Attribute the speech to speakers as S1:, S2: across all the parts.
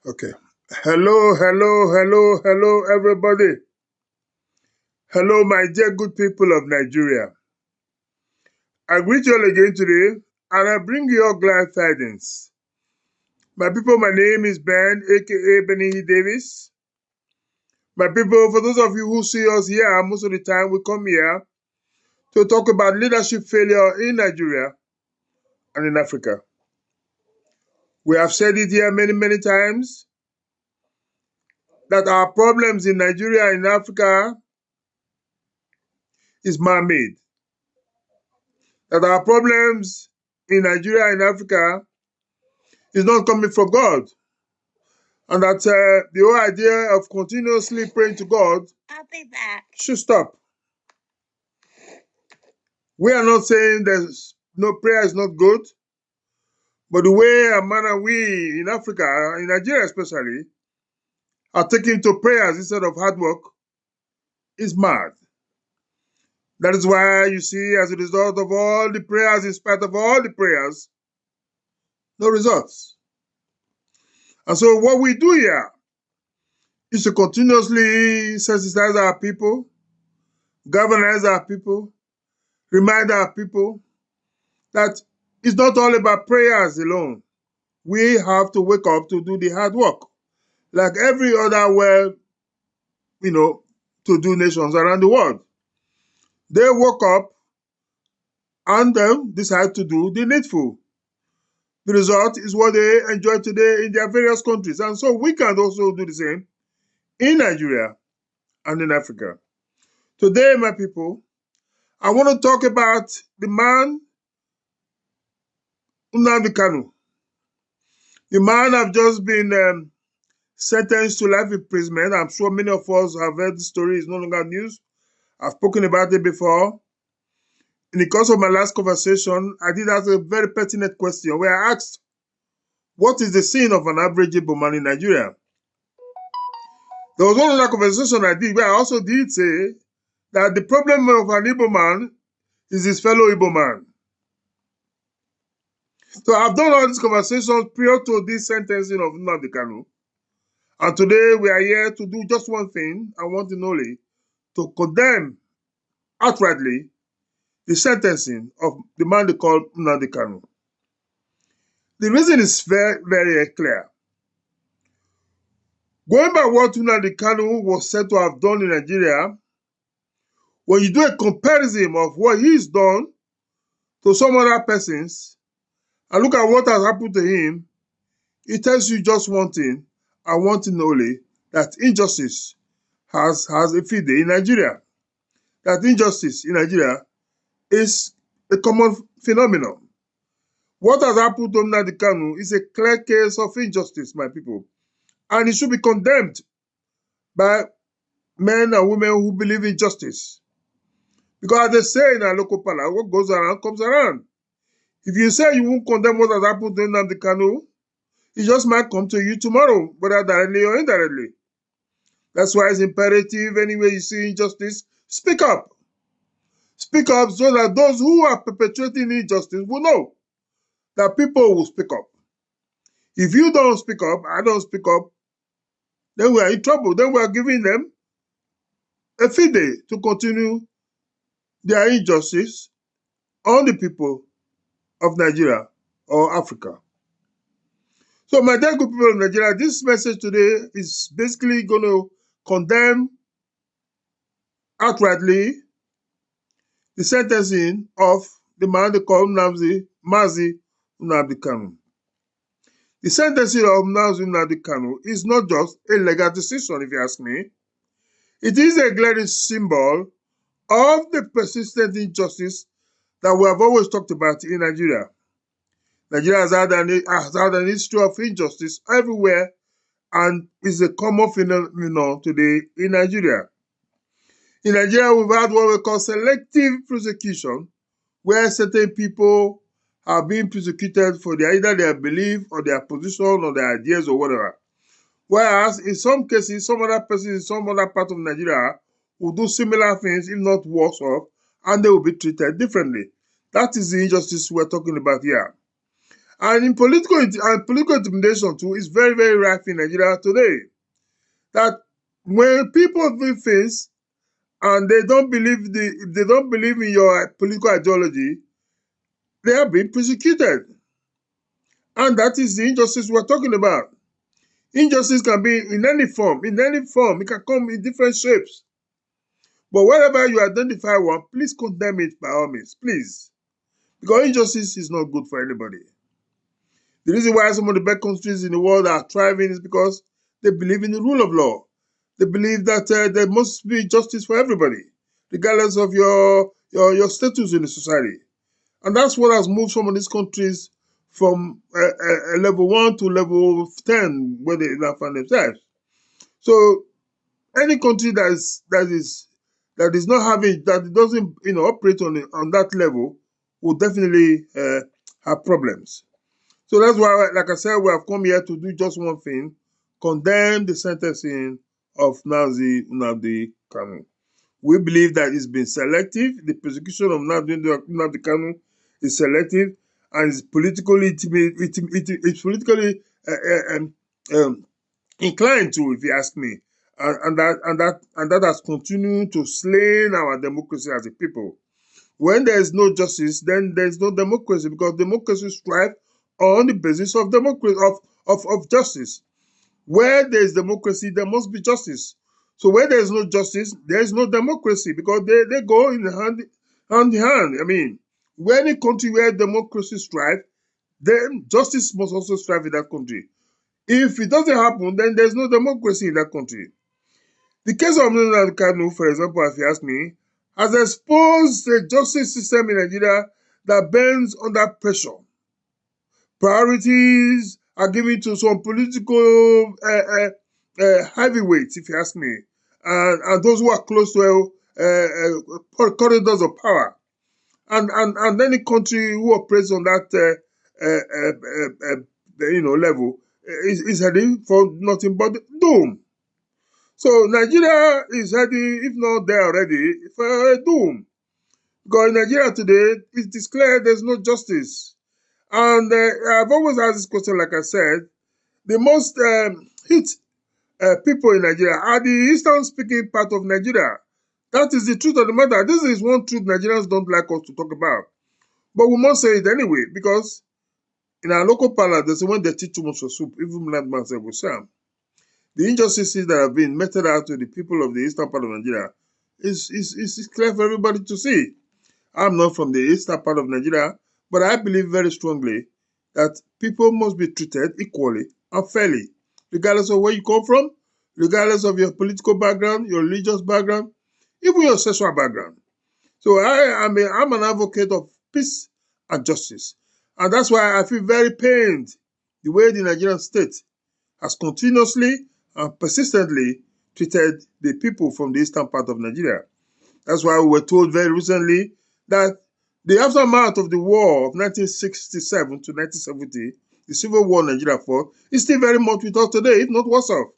S1: Okay. Hello, everybody. Hello, my dear good people of Nigeria. I greet you all again today, and I bring you all glad tidings. My people, my name is Ben, aka Benny Davis. My people, for those of you who see us here, most of the time we come here to talk about leadership failure in Nigeria and in Africa. We have said it here many times that our problems in Nigeria and in Africa is man-made. That our problems in Nigeria and Africa is not coming from God. And that the whole idea of continuously praying to God should stop. We are not saying there's no prayer is not good, but the way and manner we in Africa, in Nigeria especially, are taking to prayers instead of hard work is mad. That is why you see, as a result of all the prayers, in spite of all the prayers, no results. And so what we do here is to continuously sensitize our people, galvanize our people, remind our people that it's not all about prayers alone. We have to wake up to do the hard work, like every other to-do nations around the world. They woke up and then decide to do the needful. The result is what they enjoy today in their various countries. And so we can also do the same in Nigeria and in Africa. Today, my people, I want to talk about the man, Nnamdi Kanu. The man have just been sentenced to life imprisonment. I'm sure many of us have heard the story. It's no longer news. I've spoken about it before. In the course of my last conversation, I did ask a very pertinent question where I asked, what is the sin of an average Igbo man in Nigeria? There was one other conversation I did where I also did say that the problem of an Igbo man is his fellow Igbo man. So I've done all these conversations prior to this sentencing of Nnamdi Kanu. And today we are here to do just one thing, and one thing only, to condemn outrightly the sentencing of the man they call Nnamdi Kanu. The reason is very clear. Going by what Nnamdi Kanu was said to have done in Nigeria, when you do a comparison of what he's done to some other persons, and look at what has happened to him, it tells you just one thing, and one thing only, that injustice has a field day in Nigeria. That injustice in Nigeria is a common phenomenon. What has happened to Nnamdi Kanu is a clear case of injustice, my people. And it should be condemned by men and women who believe in justice. Because as they say in our local parlance, what goes around comes around. If you say you won't condemn what has happened to Nnamdi Kanu, it just might come to you tomorrow, whether directly or indirectly. That's why it's imperative, anywhere you see injustice, speak up. Speak up so that those who are perpetrating injustice will know that people will speak up. If you don't speak up, I don't speak up, then we are in trouble. Then we are giving them a free day to continue their injustice on the people of Nigeria or Africa. So my dear good people of Nigeria, this message today is basically going to condemn outrightly the sentencing of the man they call Nnamdi Kanu. The sentencing of Nnamdi Kanu is not just a legal decision, if you ask me. It is a glaring symbol of the persistent injustice that we have always talked about in Nigeria. Nigeria has had an history of injustice everywhere and is a common phenomenon today in Nigeria. In Nigeria, we've had what we call selective prosecution, where certain people are being prosecuted for either their belief or their position or their ideas or whatever. Whereas in some cases, some other persons in some other part of Nigeria will do similar things, if not worse off, and they will be treated differently. That is the injustice we're talking about here. And in political intimidation too is very, very rife in Nigeria today. That when people do things and if they don't believe in your political ideology, they are being persecuted. And that is the injustice we're talking about. Injustice can be in any form, it can come in different shapes. But wherever you identify one, please condemn it by all means, please. Because injustice is not good for anybody. The reason why some of the best countries in the world are thriving is because they believe in the rule of law. They believe that there must be justice for everybody, regardless of your status in the society. And that's what has moved some of these countries from level 1 to level 10, where they now find themselves. So any country that is not having that doesn't operate on that level will definitely have problems. So that's why, like I said, we have come here to do just one thing: condemn the sentencing of Nnamdi Kanu. We believe that it's been selective. The persecution of Nnamdi Kanu is selective and it's politically inclined to, if you ask me, and that has continued to slay our democracy as a people. When there is no justice, then there is no democracy, because democracy strives on the basis of democracy of justice. Where there is democracy, there must be justice. So where there is no justice, there is no democracy, because they go in hand in hand. I mean, when a country where democracy strives, then justice must also strive in that country. If it doesn't happen, then there's no democracy in that country. The case of Nnamdi Kanu, for example, if you ask me, has exposed a justice system in Nigeria that bends under pressure. Priorities are given to some political heavyweights, if you ask me, and those who are close to corridors of power. And any country who operates on that level is heading for nothing but doom. So Nigeria is heading, if not there already, for a doom. Because in Nigeria today, it's declared there's no justice. And I've always asked this question, like I said, the most hit people in Nigeria are the Eastern-speaking part of Nigeria. That is the truth of the matter. This is one truth Nigerians don't like us to talk about. But we must say it anyway, because in our local parlance, they say when they teach too much for soup, even blind man say, the injustices that have been meted out to the people of the eastern part of Nigeria is clear for everybody to see. I'm not from the eastern part of Nigeria, but I believe very strongly that people must be treated equally and fairly, regardless of where you come from, regardless of your political background, your religious background, even your sexual background. So I'm an advocate of peace and justice. And that's why I feel very pained the way the Nigerian state has continuously and persistently treated the people from the eastern part of Nigeria. That's why we were told very recently that the aftermath of the war of 1967 to 1970, the civil war Nigeria fought, is still very much with us today, if not worse off.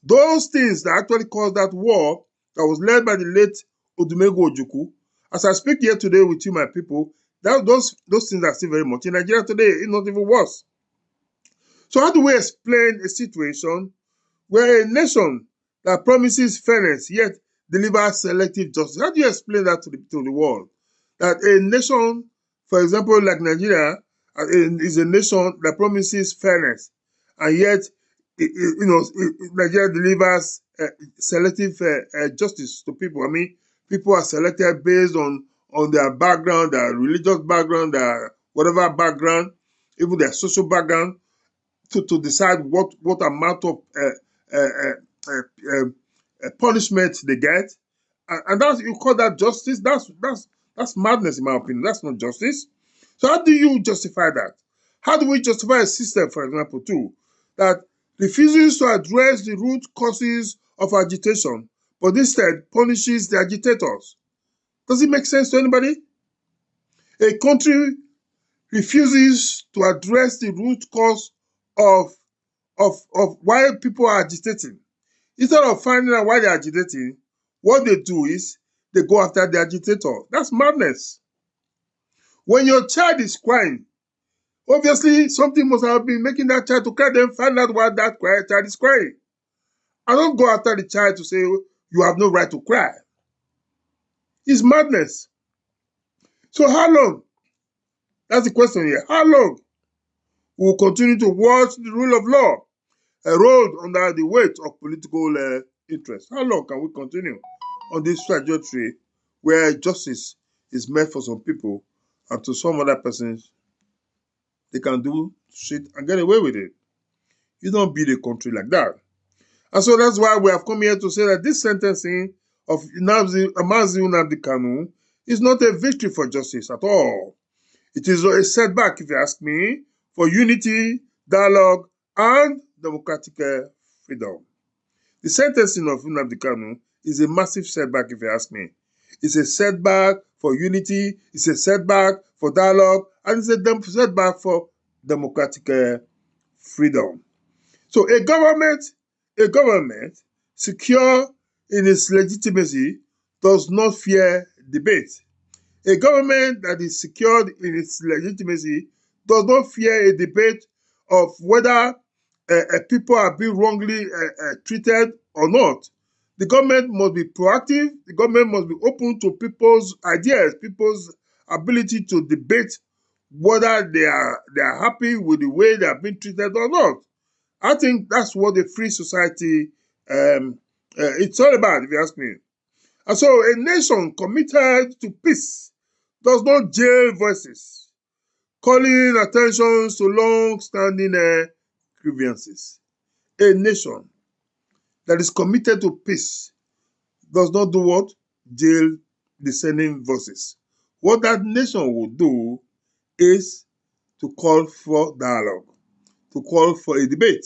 S1: Those things that actually caused that war, that was led by the late Odumegwu Ojukwu, as I speak here today with you, my people, those things are still very much in Nigeria today, if not even worse. So how do we explain a situation where a nation that promises fairness yet delivers selective justice? How do you explain that to the world? That a nation, for example, like Nigeria, is a nation that promises fairness, and yet, Nigeria delivers selective justice to people. I mean, people are selected based on their background, their religious background, their whatever background, even their social background, to decide what amount of punishment they get, and that's, you call that justice? That's madness, in my opinion. That's not justice. So how do you justify that? How do we justify a system, for example, too, that refuses to address the root causes of agitation, but instead punishes the agitators? Does it make sense to anybody? A country refuses to address the root cause of why people are agitating. Instead of finding out why they're agitating, what they do is they go after the agitator. That's madness. When your child is crying Obviously, something must have been making that child to cry, then find out why that child is crying. I don't go after the child to say, you have no right to cry. It's madness. So how long? That's the question here. How long we will continue to watch the rule of law erode under the weight of political interest? How long can we continue on this trajectory where justice is meant for some people and to some other persons, they can do shit and get away with it? You don't build a country like that. And so that's why we have come here to say that this sentencing of Nnamdi Kanu is not a victory for justice at all. It is a setback, if you ask me, for unity, dialogue, and democratic freedom. The sentencing of Nnamdi Kanu is a massive setback, if you ask me. It's a setback for unity, it's a setback for dialogue, and it's a setback for democratic freedom. So a government secure in its legitimacy does not fear debate. A government that is secured in its legitimacy does not fear a debate of whether people are being wrongly treated or not. The government must be proactive. The government must be open to people's ideas, people's ability to debate whether they are happy with the way they are being treated or not. I think that's what a free society it's all about, if you ask me. And so a nation committed to peace does not jail voices, calling attention to long-standing grievances. A nation that is committed to peace does not do what? Jail dissenting voices. What that nation will do is to call for dialogue, to call for a debate,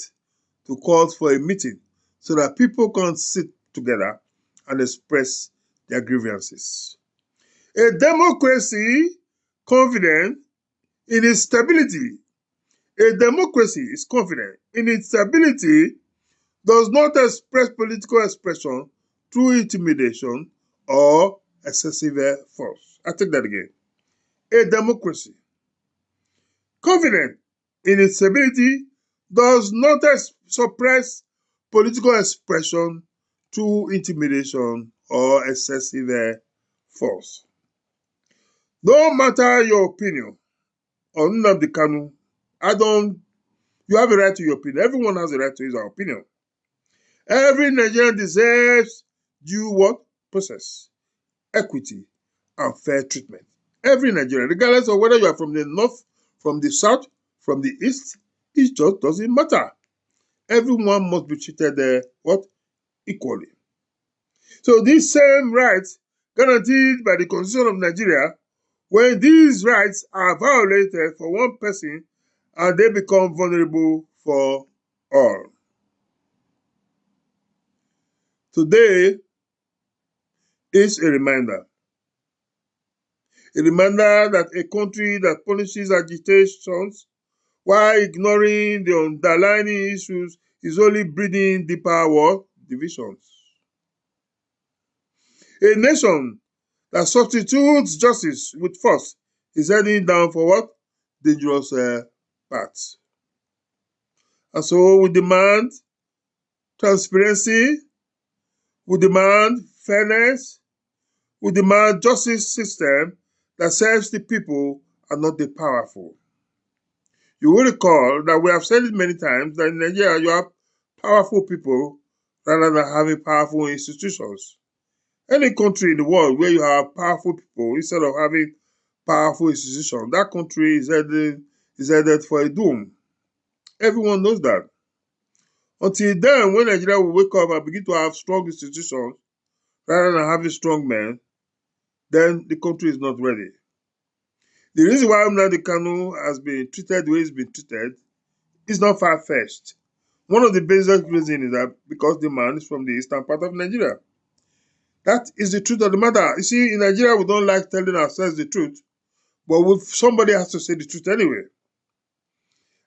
S1: to call for a meeting so that people can sit together and express their grievances. A democracy confident in its stability, a democracy is confident in its stability does not express political expression through intimidation or excessive force. I take that again. A democracy confident in its stability does not suppress political expression through intimidation or excessive force. No matter your opinion on Nnamdi Kanu, you have a right to your opinion. Everyone has a right to his opinion. Every Nigerian deserves due what? Process, equity, and fair treatment. Every Nigerian, regardless of whether you are from the north, from the south, from the east, it just doesn't matter. Everyone must be treated equally. So these same rights guaranteed by the Constitution of Nigeria, when these rights are violated for one person, and they become vulnerable for all. Today is a reminder that a country that punishes agitations while ignoring the underlying issues is only breeding deeper war divisions. A nation that substitutes justice with force is heading down for what? Dangerous paths. And so we demand transparency, we demand fairness, we demand justice system that serves the people and not the powerful. You will recall that we have said it many times that in Nigeria you have powerful people rather than having powerful institutions. Any country in the world where you have powerful people instead of having powerful institutions, that country is headed for a doom. Everyone knows that. Until then, when Nigeria will wake up and begin to have strong institutions rather than having strong men, then the country is not ready. The reason why Nnamdi Kanu has been treated the way he's been treated is not far-fetched. One of the basic reasons is that because the man is from the eastern part of Nigeria. That is the truth of the matter. You see, in Nigeria, we don't like telling ourselves the truth, but somebody has to say the truth anyway.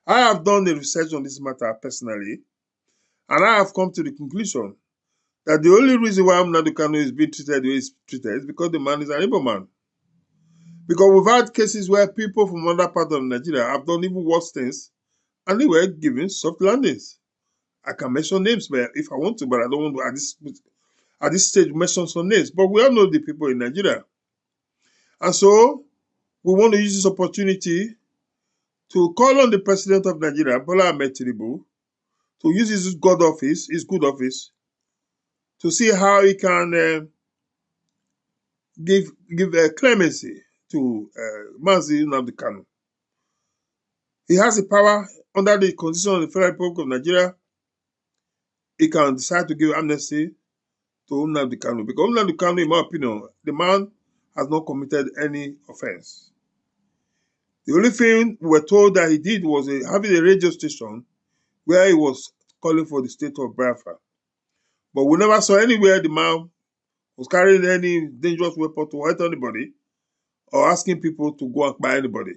S1: I have done the research on this matter personally, and I have come to the conclusion that the only reason why Nnamdi Kanu is being treated the way he's treated is because the man is an Igbo man. Because we've had cases where people from other parts of Nigeria have done even worse things and they were given soft landings. I can mention names but if I want to, but I don't want to at this stage mention some names. But we all know the people in Nigeria. And so we want to use this opportunity to call on the President of Nigeria, Bola Ahmed Tinubu, to use his good office, to see how he can give clemency to Mazi Nnamdi Kanu. He has the power under the Constitution of the Federal Republic of Nigeria. He can decide to give amnesty to Nnamdi Kanu because Nnamdi Kanu, in my opinion, the man has not committed any offense. The only thing we were told that he did was having a radio station where he was calling for the state of Biafra. But we never saw anywhere the man was carrying any dangerous weapon to hurt anybody or asking people to go and buy anybody.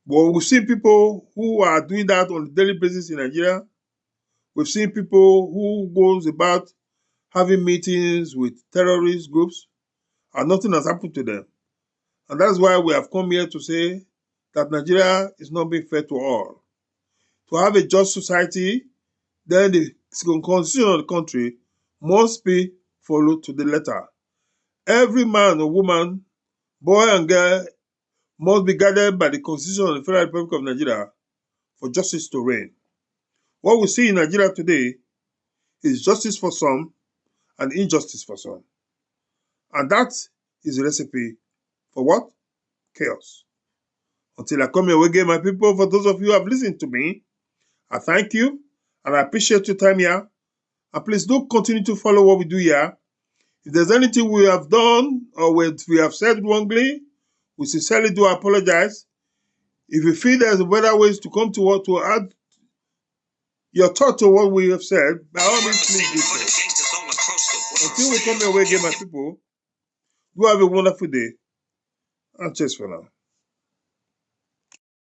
S1: But we've seen people who are doing that on a daily basis in Nigeria. We've seen people who goes about having meetings with terrorist groups and nothing has happened to them. And that's why we have come here to say that Nigeria is not being fair to all. To have a just society, then the constitution of the country must be followed to the letter. Every man or woman, boy and girl, must be guided by the Constitution of the Federal Republic of Nigeria for justice to reign. What we see in Nigeria today is justice for some and injustice for some. And that is a recipe for what? Chaos. Until I come here again, my people, for those of you who have listened to me, I thank you and I appreciate your time here. And please do continue to follow what we do here. If there's anything we have done or we have said wrongly, we sincerely do apologize. If you feel there's better ways to come to add your thought to what we have said, by all means, please do so. Until we come your way again, my people, do have a wonderful day. And cheers for now.